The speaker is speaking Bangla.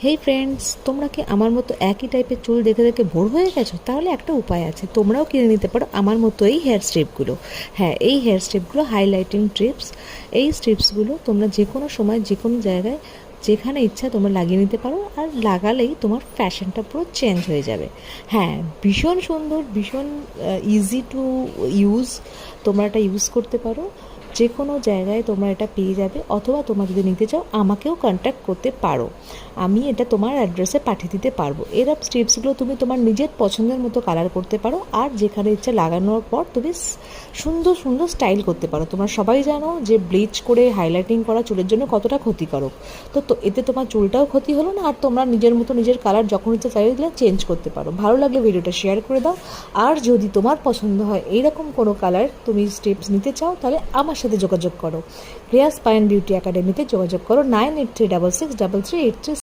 হেই ফ্রেন্ডস, তোমরা কি আমার মতো একই টাইপের চুল দেখে দেখে বোর হয়ে গেছো? তাহলে একটা উপায় আছে, তোমরাও কিনে নিতে পারো আমার মতো এই হেয়ার স্ট্রিপগুলো। হ্যাঁ, এই হেয়ার স্ট্রিপগুলো হাইলাইটিং ট্রিপস। এই স্ট্রিপসগুলো তোমরা যে কোনো সময় যে কোনো জায়গায় যেখানে ইচ্ছা তোমরা লাগিয়ে নিতে পারো, আর লাগালেই তোমার ফ্যাশনটা পুরো চেঞ্জ হয়ে যাবে। হ্যাঁ, ভীষণ সুন্দর, ভীষণ ইজি টু ইউজ। তোমরা এটা ইউজ করতে পারো, যে কোনো জায়গায় তোমরা এটা পেয়ে যাবে, অথবা তোমরা যদি নিতে চাও আমাকেও কন্ট্যাক্ট করতে পারো, আমি এটা তোমার অ্যাড্রেসে পাঠিয়ে দিতে পারবো। এরা স্ট্রিপসগুলো তুমি তোমার নিজের পছন্দের মতো কালার করতে পারো, আর যেখানে ইচ্ছা লাগানোর পর তুমি সুন্দর সুন্দর স্টাইল করতে পারো। তোমরা সবাই জানো যে ব্লিচ করে হাইলাইটিং করা চুলের জন্য কতটা ক্ষতিকারক। তো এতে তোমার চুলটাও ক্ষতি হলো না, আর তোমরা নিজের মতো নিজের কালার যখন ইচ্ছা চাইলে চেঞ্জ করতে পারো। ভালো লাগলে ভিডিওটা শেয়ার করে দাও, আর যদি তোমার পছন্দ হয় এইরকম কোনো কালার তুমি স্ট্রিপস নিতে চাও, তাহলে আমার সাথে যোগাযোগ করো। রিয়া স্পাইন বিউটি একাডেমিতে যোগাযোগ করো 9836633836।